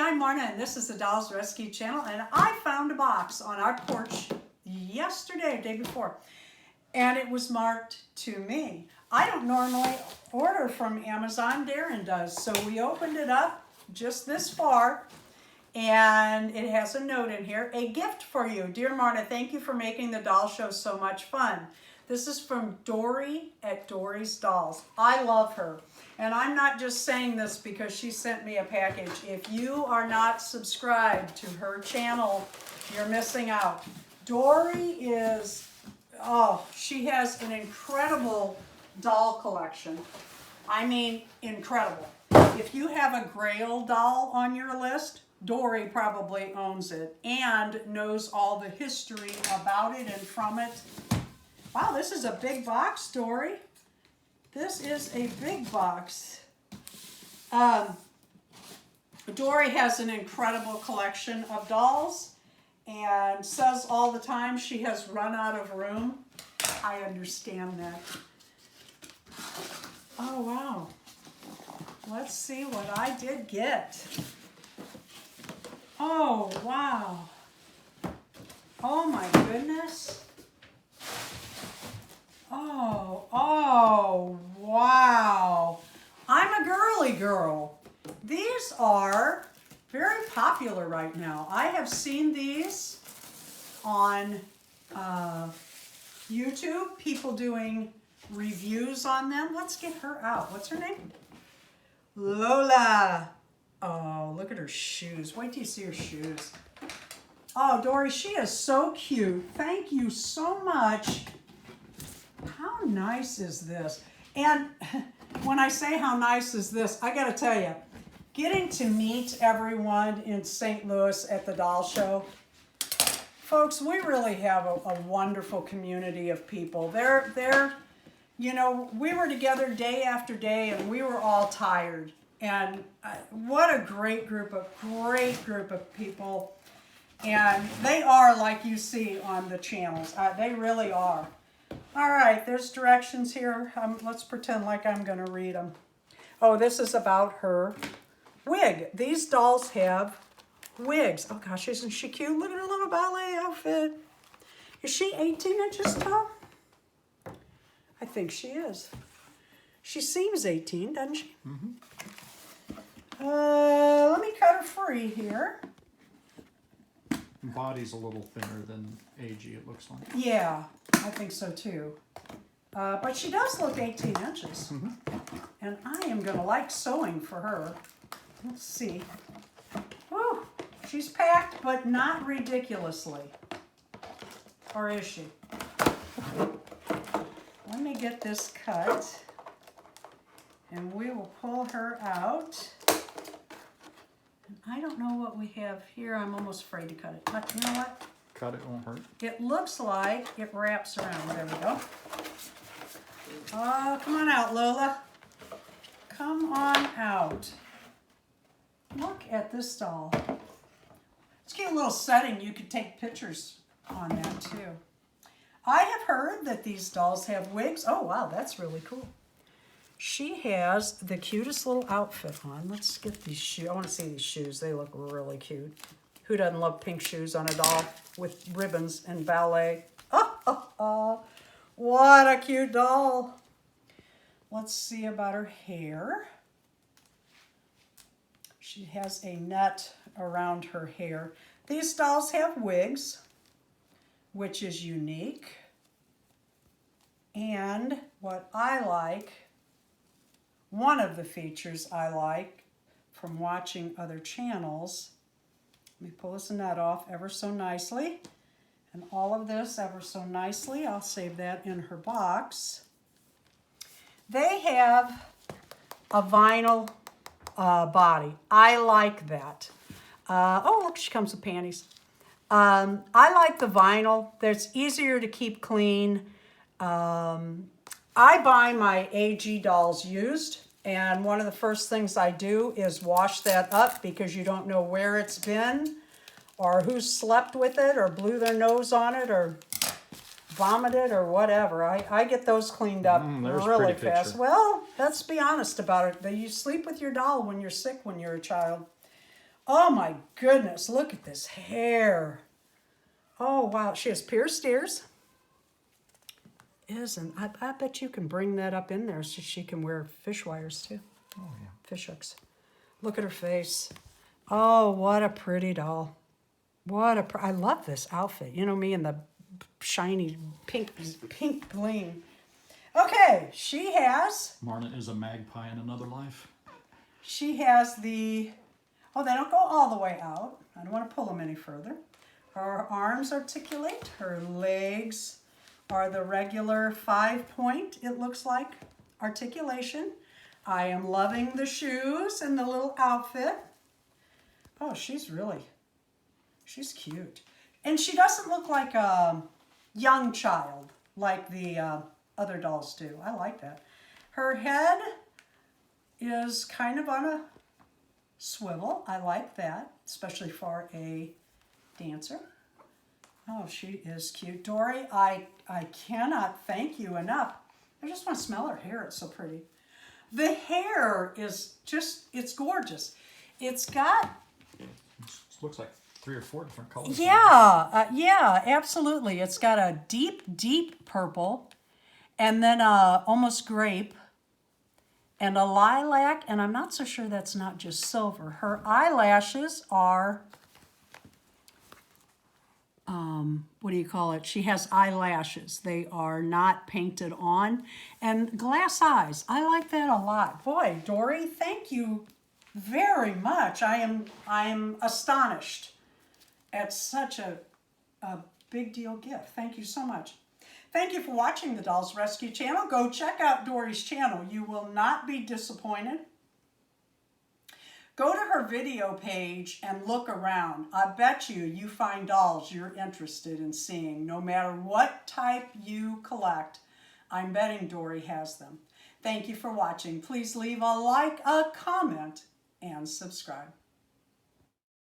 I'm Marna, and this is the Dolls Rescue Channel, and I found a box on our porch yesterday, day before, and it was marked to me. I don't normally order from Amazon, Darren does, so we opened it up just this far, and it has a note in here, a gift for you. Dear Marna, thank you for making the doll show so much fun. This is from Dorie at Dorie's Dolls. I love her. And I'm not just saying this because she sent me a package. If you are not subscribed to her channel, you're missing out. Dorie is, she has an incredible doll collection. I mean, incredible. If you have a Grail doll on your list, Dorie probably owns it and knows all the history about it and from it. Wow, this is a big box, Dorie. This is a big box. Dorie has an incredible collection of dolls and says all the time she has run out of room. I understand that. Oh, wow. Let's see what I did get. Oh, wow. Oh, my goodness. Oh, wow. I'm a girly girl. These are very popular right now. I have seen these on YouTube, people doing reviews on them. Let's get her out. What's her name? Lola. Oh, look at her shoes. Wait till you see her shoes. Oh, Dorie, she is so cute. Thank you so much. How nice is this? And when I say how nice is this, I got to tell you, getting to meet everyone in St. Louis at the doll show, folks, we really have a wonderful community of people. They're, you know, we were together day after day and we were all tired. And what a great group of people. And they are like you see on the channels. They really are. All right, there's directions here. Let's pretend like I'm going to read them. Oh, this is about her wig. These dolls have wigs. Oh, gosh, isn't she cute? Look at her little ballet outfit. Is she 18 inches tall? I think she is. She seems 18, doesn't she? Mm-hmm. Let me cut her free here. Body's a little thinner than AG, it looks like. Yeah, I think so too. But she does look 18 inches. Mm-hmm. And I am going to like sewing for her. Let's see. Whew, she's packed, but not ridiculously. Or is she? Let me get this cut. And we will pull her out. I don't know what we have here. I'm almost afraid to cut it. But you know what? Cut it, won't hurt. It looks like it wraps around. There we go. Oh, come on out, Lola. Come on out. Look at this doll. Let's get a little setting. You could take pictures on that too. I have heard that these dolls have wigs. Oh, wow, that's really cool. She has the cutest little outfit on. Let's get these shoes. I want to see these shoes. They look really cute. Who doesn't love pink shoes on a doll with ribbons and ballet? Oh, what a cute doll. Let's see about her hair. She has a net around her hair. These dolls have wigs, which is unique. And what I like, one of the features I like from watching other channels, let me pull this net off ever so nicely. And all of this ever so nicely. I'll save that in her box. They have a vinyl body. I like that. Oh, look, she comes with panties. I like the vinyl. It's easier to keep clean. I buy my AG dolls used, and one of the first things I do is wash that up because you don't know where it's been or who slept with it or blew their nose on it or vomited or whatever. I get those cleaned up really fast. Picture. Well, let's be honest about it. You sleep with your doll when you're sick when you're a child. Oh my goodness, look at this hair. Oh wow, she has pierced ears. I bet you can bring that up in there so she can wear fish wires too. Oh yeah. Fish hooks. Look at her face. Oh, what a pretty doll. I love this outfit. You know me and the shiny pink bling. Okay, she has Marna is a magpie in another life. the, oh, they don't go all the way out. I don't want to pull them any further. Her arms articulate. Her legs are the regular 5-point, it looks like, articulation. I am loving the shoes and the little outfit. Oh, she's cute. And she doesn't look like a young child like the other dolls do. I like that. Her head is kind of on a swivel. I like that, especially for a dancer. Oh, she is cute. Dorie, I cannot thank you enough. I just want to smell her hair. It's so pretty. The hair is just, it's gorgeous. It's got... It looks like 3 or 4 different colors. Yeah, absolutely. It's got a deep purple, and then almost grape, and a lilac, and I'm not so sure that's not just silver. Her eyelashes are, what do you call it? She has eyelashes. They are not painted on, and glass eyes. I like that a lot. Boy, Dorie, thank you very much. I am astonished at such a big deal gift. Thank you so much. Thank you for watching the Dolls Rescue channel. Go check out Dorie's channel. You will not be disappointed. Go to her video page and look around. I bet you find dolls you're interested in seeing. No matter what type you collect, I'm betting Dorie has them. Thank you for watching. Please leave a like, a comment, and subscribe.